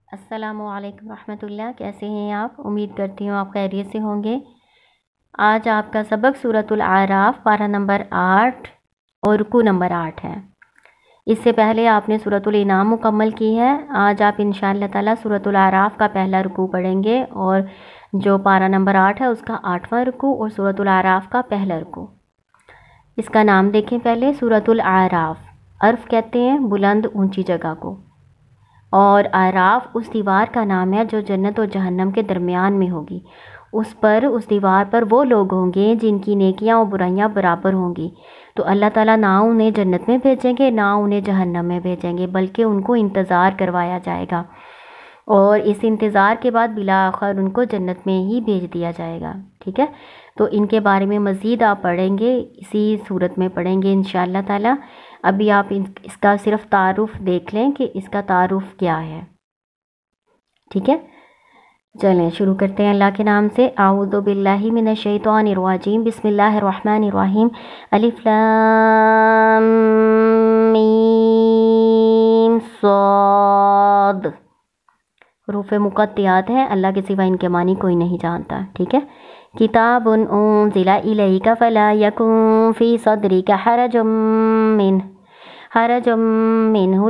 السلام علیکم ورحمۃ اللہ، کیسے ہیں آپ؟ امید کرتی ہوں آپ خیریت سے ہوں گے۔ آج آپ کا سبق سورۃ الاعراف پارہ نمبر 8 اور رکوع نمبر 8 ہے۔ اس سے پہلے آپ نے سورۃ الانعام مکمل کی ہے۔ آج آپ انشاءاللہ تعالی سورۃ الاعراف کا پہلا رکوع پڑھیں گے اور جو پارہ نمبر 8 ہے اس کا 8واں رکوع اور سورۃ الاعراف کا پہلا رکوع۔ اس کا نام دیکھیں پہلے، سورۃ الاعراف۔ عرف کہتے ہیں بلند اونچی جگہ کو، اور اعراف اس دیوار کا نام ہے جو جنت اور جہنم کے درمیان میں ہوگی۔ اس دیوار پر وہ لوگ ہوں گے جن کی نیکیاں اور برائیاں برابر ہوں گی، تو اللہ تعالیٰ نہ انہیں جنت میں بھیجیں گے نہ انہیں جہنم میں بھیجیں گے، بلکہ ان کو انتظار کروایا جائے گا، اور اس انتظار کے بعد بالآخر ان کو جنت میں ہی بھیج دیا جائے گا۔ ٹھیک ہے، تو ان کے بارے میں مزید آپ پڑھیں گے، اسی صورت میں پڑھیں گے انشاءاللہ تعالی۔ ابھی آپ اس کا صرف تعارف دیکھ لیں کہ اس کا تعارف کیا ہے۔ ٹھیک ہے، چلیں شروع کرتے ہیں اللہ کے نام سے۔ اعوذ باللہ من الشیطان الرجیم، بسم اللہ الرحمن الرحیم۔ الف لام میم صاد، حروف مقطعات ہیں، اللہ کے سوا ان کے معنی کوئی نہیں جانتا۔ ٹھیک ہے، کتاب انزل الیک فلا یکن فی صدرک حرج منہ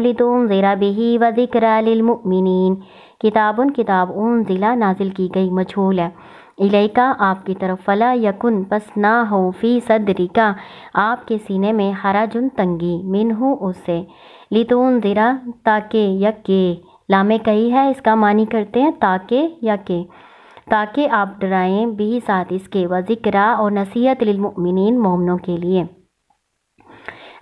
لتنذر بہ وذکری للمؤمنین۔ کتاب انزل نازل کی گئی، مجھول ہے، الیکا آپ کی طرف، فلا یکن پس نہ ہو، فی صدرک آپ کے سینے میں، حرج تنگی، منہ اس سے، لتنذر تاکہ، یکے لام کئی ہے، اس کا معنی کرتے ہیں تاکہ یا کہ، تاکہ آپ ڈرائیں، بھی ساتھ اس کے، وذکرہ اور نصیحت، للمؤمنین مومنوں کے لیے۔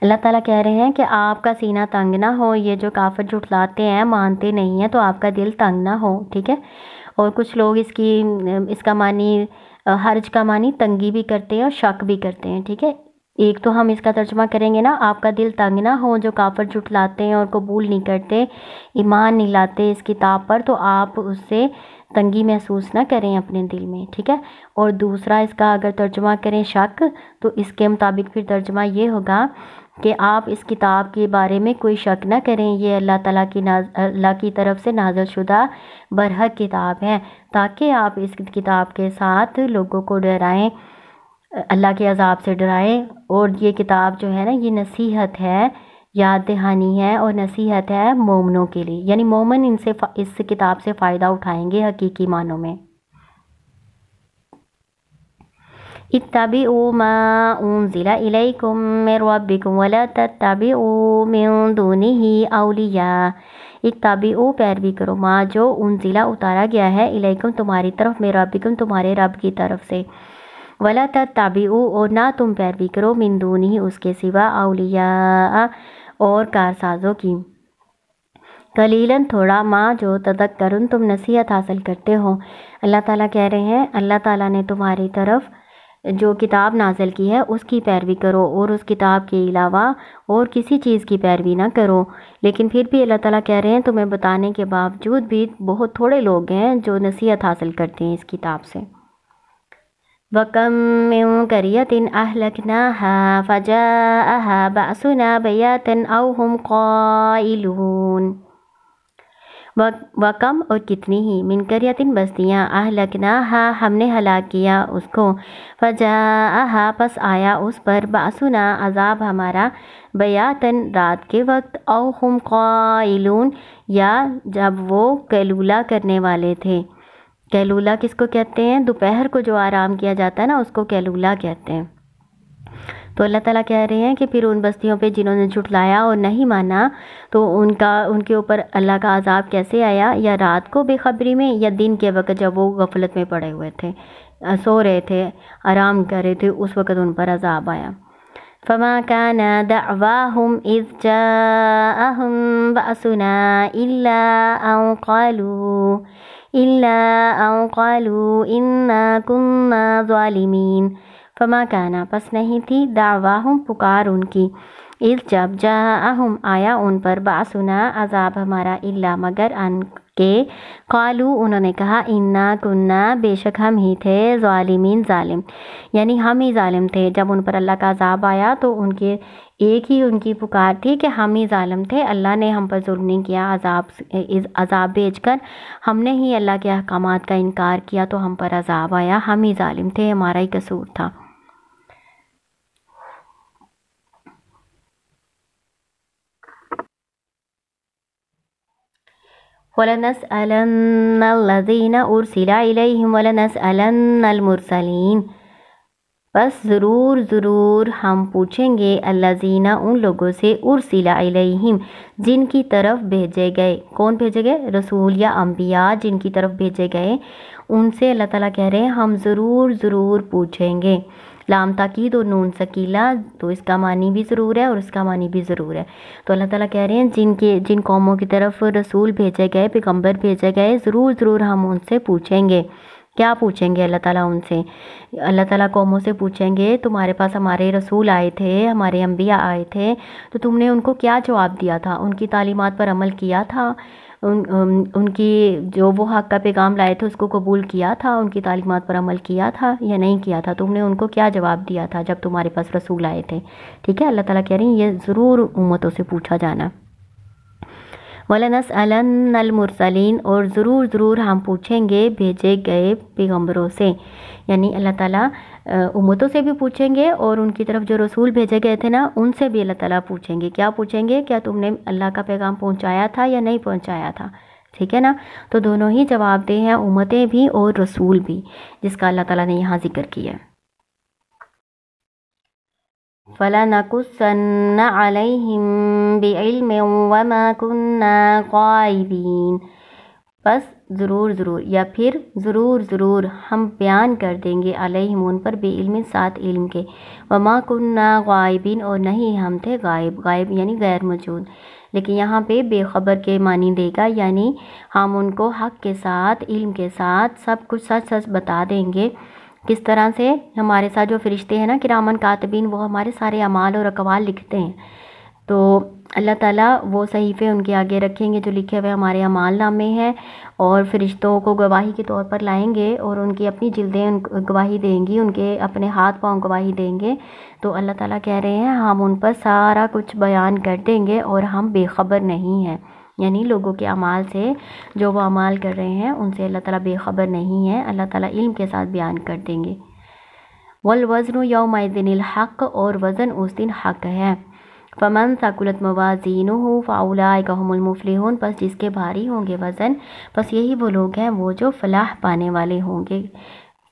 اللہ تعالیٰ کہہ رہے ہیں کہ آپ کا سینہ تنگ نہ ہو، یہ جو کافر جھٹلاتے ہیں، مانتے نہیں ہیں، تو آپ کا دل تنگ نہ ہو۔ ٹھیک ہے، اور کچھ لوگ اس کا معنی، حرج کا معنی تنگی بھی کرتے ہیں اور شک بھی کرتے ہیں۔ ٹھیک ہے، ایک تو ہم اس کا ترجمہ کریں گے نا، آپ کا دل تنگ نہ ہو، جو کافر جھٹلاتے ہیں اور قبول نہیں کرتے، ایمان نہیں لاتے اس کتاب پر، تو آپ اس سے تنگی محسوس نہ کریں اپنے دل میں۔ ٹھیک ہے، اور دوسرا اس کا اگر ترجمہ کریں شک، تو اس کے مطابق پھر ترجمہ یہ ہوگا کہ آپ اس کتاب کے بارے میں کوئی شک نہ کریں، یہ اللہ تعالیٰ اللہ کی طرف سے نازل شدہ برحق کتاب ہے، تاکہ آپ اس کتاب کے ساتھ لوگوں کو ڈرائیں، اللہ کے عذاب سے ڈرائیں۔ اور یہ کتاب جو ہے نا، یہ نصیحت ہے، یاد دہانی ہے اور نصیحت ہے مومنوں کے لیے، یعنی مومن اس کتاب سے فائدہ اٹھائیں گے حقیقی معنوں میں۔ اتبعوا ما انزل الیکم من ربکم ولا تتبعوا من دونہ اولیاء۔ اتبعوا پیروی کرو، ما جو انزل اتارا گیا ہے، الیکم تمہاری طرف، من ربکم تمہارے رب کی طرف سے، ولا تتبعوا اور نہ تم پیروی کرو، من دونہ اس کے سوا، اولیاء اور کارسازوں کی، قلیلاً تھوڑا، ما جو تذکرون تم نصیحت حاصل کرتے ہو۔ اللہ تعالیٰ کہہ رہے ہیں اللہ تعالیٰ نے تمہاری طرف جو کتاب نازل کی ہے اس کی پیروی کرو، اور اس کتاب کے علاوہ اور کسی چیز کی پیروی نہ کرو۔ لیکن پھر بھی اللہ تعالیٰ کہہ رہے ہیں تمہیں بتانے کے باوجود بھی بہت تھوڑے لوگ ہیں جو نصیحت حاصل کرتے ہیں اس کتاب سے۔ وَكَم مِّن قَرْيَةٍ أَهْلَكْنَاهَا فَجَاءَهَا بَأْسُنَا بَيَاتًا أَوْ هُمْ قَائِلُونَ۔ وَكَم اور کتنی ہی، من قریۃ بستیاں، اہلکناہا ہم نے ہلاک کیا اس کو، فجاءہا پس آیا اس پر، بأسنا عذاب ہمارا، بیاتن رات کے وقت، او ہم قائلون یا جب وہ قیلولہ کرنے والے تھے۔ قیلولہ کس کو کہتے ہیں؟ دوپہر کو جو آرام کیا جاتا ہے نا، اس کو قیلولہ کہتے ہیں۔ تو اللہ تعالیٰ کہہ رہے ہیں کہ پھر ان بستیوں پہ جنہوں نے جھٹلایا اور نہیں مانا، تو ان کے اوپر اللہ کا عذاب کیسے آیا، یا رات کو بے خبری میں، یا دن کے وقت جب وہ غفلت میں پڑے ہوئے تھے، سو رہے تھے، آرام کر رہے تھے، اس وقت ان پر عذاب آیا۔ فما كان دعواهم إذ جاءهم بأسنا إلا أن قالوا إنا كنا ظالمين۔ فما کانا پس نہیں تھی، دعواہم پکار ان کی، اذ جب جاءہم آیا ان پر، باسنا عذاب ہمارا، الا مگر، کہ قالو انہوں نے کہا انا کننا بے شک ہم ہی تھے ظالمین ظالم، یعنی ہم ہی ظالم تھے۔ جب ان پر اللہ کا عذاب آیا تو ان کے ایک ہی ان کی پکار تھی کہ ہم ہی ظالم تھے، اللہ نے ہم پر ظلم نہیں کیا، عذاب بھیج کر ہم نے ہی اللہ کے احکامات کا انکار کیا تو ہم پر عذاب آیا، ہم ہی ظالم تھے، ہمارا ہی قصور تھا۔ وَلَنَسْأَلَنَّ الَّذِينَ أُرْسِلَ إِلَيْهِمْ وَلَنَسْأَلَنَّ الْمُرْسَلِينَ، بس ضرور ہم پوچھیں گے الذین ان لوگوں سے ارسل الیہم جن کی طرف بھیجے گئے، کون بھیجے گئے؟ رسول یا انبیاء جن کی طرف بھیجے گئے، ان سے اللہ تعالیٰ کہہ رہے ہیں ہم ضرور پوچھیں گے۔ لام تاکید اور نون سکیلا، تو اس کا معنی بھی ضرور ہے اور اس کا معنی بھی ضرور ہے۔ تو اللہ تعالیٰ کہہ رہے ہیں جن قوموں کی طرف رسول بھیجے گئے، پیغمبر بھیجے گئے، ضرور ہم ان سے پوچھیں گے۔ کیا پوچھیں گے اللہ تعالیٰ ان سے؟ اللہ تعالیٰ قوموں سے پوچھیں گے تمہارے پاس ہمارے رسول آئے تھے، ہمارے انبیاء آئے تھے، تو تم نے ان کو کیا جواب دیا تھا؟ ان کی تعلیمات پر عمل کیا تھا؟ ان کی جو وہ حق کا پیغام لائے تھے اس کو قبول کیا تھا؟ ان کی تعلیمات پر عمل کیا تھا یا نہیں کیا تھا؟ تم نے ان کو کیا جواب دیا تھا جب تمہارے پاس رسول آئے تھے؟ ٹھیک ہے، اللہ تعالیٰ کہہ رہے ہیں یہ ضرور امتوں سے پوچھا جانا۔ وَلَنَسْأَلَنَّ الْمُرْسَلِينَ، اور ضرور ہم پوچھیں گے بھیجے گئے پیغمبروں سے، یعنی اللہ تعالیٰ امتوں سے بھی پوچھیں گے اور ان کی طرف جو رسول بھیجے گئے تھے نا ان سے بھی اللہ تعالیٰ پوچھیں گے۔ کیا پوچھیں گے؟ کیا تم نے اللہ کا پیغام پہنچایا تھا یا نہیں پہنچایا تھا؟ ٹھیک ہے نا، تو دونوں ہی جواب دہ ہیں، امتیں بھی اور رسول بھی، جس کا اللہ تعالیٰ نے یہاں ذکر کیا ہے۔ فَلَنَقُصَّنَّ عَلَيْهِمْ بِعِلْمٍ وَمَا كُنَّا غَائِبِينَ، بس ضرور یا پھر ضرور ہم بیان کر دیں گے علیہم ان پر، بعلم ساتھ علم کے، وما کننا غائبین اور نہیں ہم تھے غائب یعنی غیر موجود، لیکن یہاں پہ بے خبر کے معنی دے گا، یعنی ہم ان کو حق کے ساتھ علم کے ساتھ سب کچھ سچ بتا دیں گے۔ کس طرح سے؟ ہمارے ساتھ جو فرشتے ہیں نا کرامن کاتبین، وہ ہمارے سارے اعمال اور اقوال لکھتے ہیں، تو اللہ تعالیٰ وہ صحیفے ان کے آگے رکھیں گے جو لکھے ہوئے ہمارے اعمال نامے ہیں، اور فرشتوں کو گواہی کے طور پر لائیں گے اور ان کی اپنی جلدیں گواہی دیں گی، ان کے اپنے ہاتھ پاؤں گواہی دیں گے۔ تو اللہ تعالیٰ کہہ رہے ہیں ہم ان پر سارا کچھ بیان کر دیں گے اور ہم بے خبر نہیں ہیں، یعنی لوگوں کے اعمال سے جو وہ اعمال کر رہے ہیں ان سے اللہ تعالیٰ بے خبر نہیں ہے، اللہ تعالیٰ علم کے ساتھ بیان کر دیں گے۔ والوزن یومئذ الحق، اور وزن اس دن حق ہے۔ فمن ثقلت موازینہ فاولئک هم المفلحون، پس جس کے بھاری ہوں گے وزن، پس یہی وہ لوگ ہیں وہ جو فلاح پانے والے ہوں گے،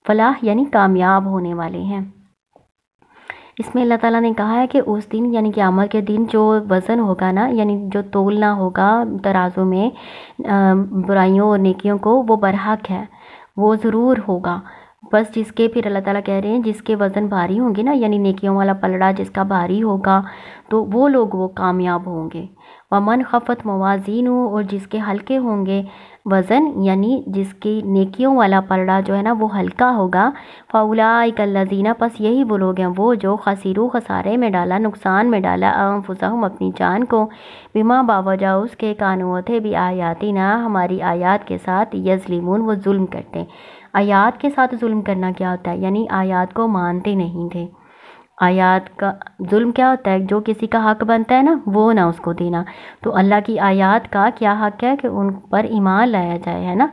فلاح یعنی کامیاب ہونے والے ہیں۔ اس میں اللہ تعالیٰ نے کہا ہے کہ اس دن یعنی قیامت کے دن جو وزن ہوگا نا، یعنی جو تولنا ہوگا ترازو میں برائیوں اور نیکیوں کو، وہ برحق ہے، وہ ضرور ہوگا۔ بس جس کے، پھر اللہ تعالیٰ کہہ رہے ہیں جس کے وزن بھاری ہوں گے نا، یعنی نیکیوں والا پلڑا جس کا بھاری ہوگا تو وہ لوگ وہ کامیاب ہوں گے۔ ومن خفت موازینہ، اور جس کے ہلکے ہوں گے وزن، یعنی جس کی نیکیوں والا پلڑا جو ہے نا وہ ہلکا ہوگا، فاولئک الذین، پس یہی وہ لوگ ہیں وہ جو خسروا، خسارے میں ڈالا، نقصان میں ڈالا، انفسہم، اپنی جان کو، بما، باوجہ اس کے، کانوا تھے، بآیاتنا، ہماری آیات کے ساتھ، یظلمون، وہ ظلم کرتے۔ آیات کے ساتھ ظلم کرنا کیا ہوتا ہے؟ یعنی آیات کو مانتے نہیں تھے۔ آیات کا ظلم کیا ہوتا ہے؟ جو کسی کا حق بنتا ہے نا وہ نہ اس کو دینا، تو اللہ کی آیات کا کیا حق ہے کہ ان پر ایمان لایا جائے، ہے نا،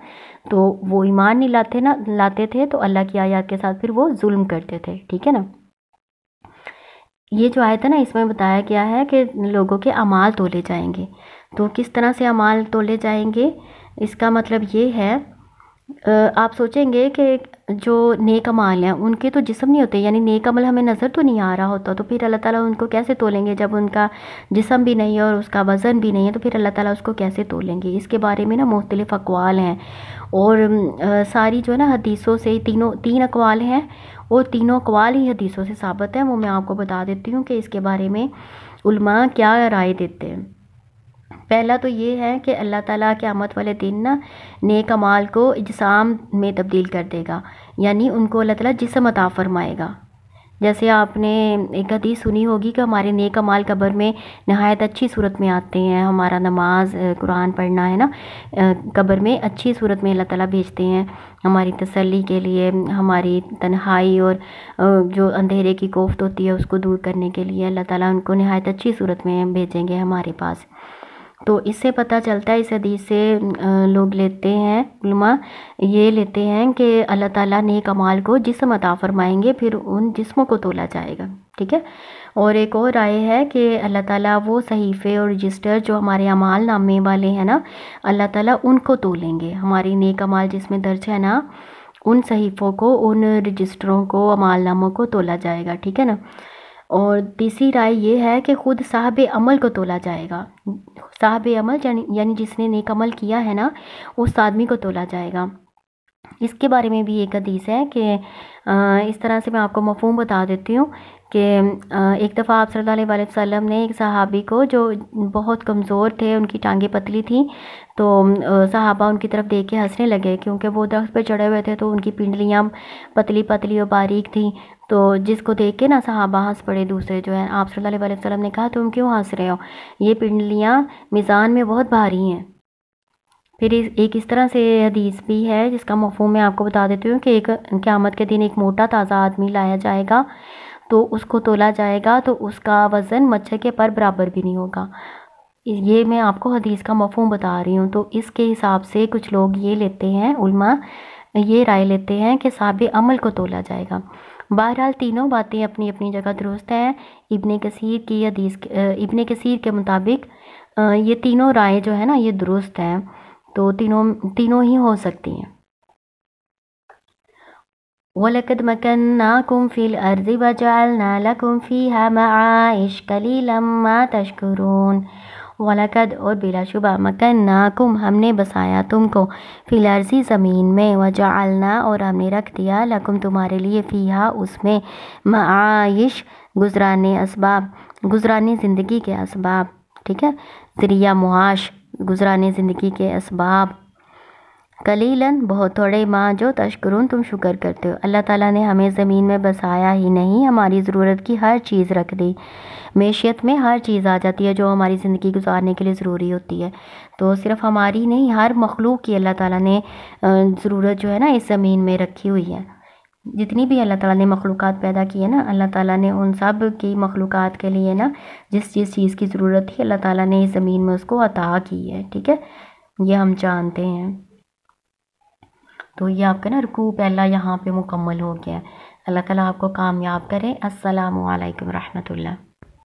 تو وہ ایمان نہیں لاتے تھے تو اللہ کی آیات کے ساتھ پھر وہ ظلم کرتے تھے۔ ٹھیک ہے نا، یہ جو آیت ہے نا اس میں بتایا گیا ہے کہ لوگوں کے اعمال تولے جائیں گے۔ تو کس طرح سے اعمال تولے جائیں گے؟ اس کا مطلب یہ ہے، آپ سوچیں گے کہ جو نیک عمل ہیں ان کے تو جسم نہیں ہوتے، یعنی نیک عمل ہمیں نظر تو نہیں آ رہا ہوتا، تو پھر اللہ تعالیٰ ان کو کیسے تولیں گے جب ان کا جسم بھی نہیں ہے اور اس کا وزن بھی نہیں ہے، تو پھر اللہ تعالیٰ اس کو کیسے تولیں گے؟ اس کے بارے میں نا مختلف اقوال ہیں، اور ساری جو ہے نا حدیثوں سے تین اقوال ہیں، اور تینوں اقوال ہی حدیثوں سے ثابت ہیں۔ وہ میں آپ کو بتا دیتی ہوں کہ اس کے بارے میں علماء کیا رائے دیتے ہیں۔ پہلا تو یہ ہے کہ اللہ تعالیٰ قیامت والے دن نا نیک اعمال کو اجسام میں تبدیل کر دے گا، یعنی ان کو اللہ تعالیٰ جسم عطا فرمائے گا، جیسے آپ نے ایک حدیث سنی ہوگی کہ ہمارے نیک اعمال قبر میں نہایت اچھی صورت میں آتے ہیں، ہمارا نماز قرآن پڑھنا ہے نا، قبر میں اچھی صورت میں اللہ تعالیٰ بھیجتے ہیں ہماری تسلی کے لیے، ہماری تنہائی اور جو اندھیرے کی کوفت ہوتی ہے اس کو دور کرنے کے لیے اللہ تعالیٰ ان کو نہایت اچھی صورت میں بھیجیں گے ہمارے پاس۔ تو اس سے پتہ چلتا ہے، اس حدیث سے لوگ لیتے ہیں، علماء یہ لیتے ہیں کہ اللہ تعالیٰ نیک اعمال کو جسم عطا فرمائیں گے، پھر ان جسموں کو تولا جائے گا، ٹھیک ہے۔ اور ایک اور رائے ہے کہ اللہ تعالیٰ وہ صحیفے اور رجسٹر جو ہمارے اعمال نامے والے ہیں نا، اللہ تعالیٰ ان کو تولیں گے، ہماری نیک اعمال جس میں درج ہے نا، ان صحیفوں کو، ان رجسٹروں کو، اعمال ناموں کو تولا جائے گا، ٹھیک ہے نا۔ اور تیسری رائے یہ ہے کہ خود صاحب عمل کو تولا جائے گا، صاحب عمل یعنی جس نے نیک عمل کیا ہے نا، اس آدمی کو تولا جائے گا۔ اس کے بارے میں بھی ایک حدیث ہے کہ اس طرح سے میں آپ کو مفہوم بتا دیتی ہوں کہ ایک دفعہ آپ صلی اللہ علیہ وسلم نے ایک صحابی کو جو بہت کمزور تھے، ان کی ٹانگیں پتلی تھیں، تو صحابہ ان کی طرف دیکھ کے ہنسنے لگے کیونکہ وہ درخت پہ چڑھے ہوئے تھے تو ان کی پنڈلیاں پتلی پتلی اور باریک تھیں، تو جس کو دیکھ کے نا صحابہ ہنس پڑے دوسرے جو ہیں۔ آپ صلی اللہ علیہ وسلم نے کہا تم کیوں ہنس رہے ہو، یہ پنڈلیاں میزان میں بہت بھاری ہیں۔ پھر ایک اس طرح سے حدیث بھی ہے جس کا مفہوم میں آپ کو بتا دیتی ہوں کہ ایک قیامت کے دن ایک موٹا تازہ آدمی لایا جائے گا، تو اس کو تولا جائے گا تو اس کا وزن مچھر کے پر برابر بھی نہیں ہوگا۔ یہ میں آپ کو حدیث کا مفہوم بتا رہی ہوں۔ تو اس کے حساب سے کچھ لوگ یہ لیتے ہیں، علماء یہ رائے لیتے ہیں کہ صاحب عمل کو تولا جائے گا۔ بہرحال تینوں باتیں اپنی اپنی جگہ درست ہیں۔ ابن کثیر کے مطابق یہ تینوں رائے جو ہے نا یہ درست ہیں، تو تینوں ہی ہو سکتی ہیں۔ وَلَقَدْ مَكَنَّاكُمْ فِي الْأَرْضِ وَجَعَلْنَا لَكُمْ فِيهَا مَعَائِشَ قَلِيلًا مَا تَشْكُرُونَ۔ وَلَقَدْ اور بلا شبہ، مَكَنَّاكُمْ ہم نے بسایا تم کو، فی الارض زمین میں، وَجَعَلْنَا اور ہم نے رکھ دیا، لَكُمْ تمہارے لیے، فیہا اس میں، معائش گزرانے اسباب، گزرانے زندگی کے اسباب، ٹھیک ہے، ذریعہ معاش، گزرانے زندگی کے اسباب، قلیلاً بہت تھوڑے، ماں جو تشکرون تم شکر کرتے ہو۔ اللہ تعالیٰ نے ہمیں زمین میں بسایا ہی نہیں، ہماری ضرورت کی ہر چیز رکھ دی، معیشت میں ہر چیز آ جاتی ہے جو ہماری زندگی گزارنے کے لیے ضروری ہوتی ہے، تو صرف ہماری نہیں، ہر مخلوق کی اللہ تعالیٰ نے ضرورت جو ہے نا اس زمین میں رکھی ہوئی ہے۔ جتنی بھی اللہ تعالیٰ نے مخلوقات پیدا کی ہے نا، اللہ تعالیٰ نے ان سب کی مخلوقات کے لیے نا جس چیز کی ضرورت تھی، اللہ تعالیٰ نے اس زمین میں اس کو عطا کی ہے، ٹھیک ہے، یہ ہم جانتے ہیں۔ تو یہ آپ کا نا رکوع پہلا یہاں پہ مکمل ہو گیا ہے۔ اللہ تعالیٰ آپ کو کامیاب کرے۔ السلام علیکم رحمۃ اللہ۔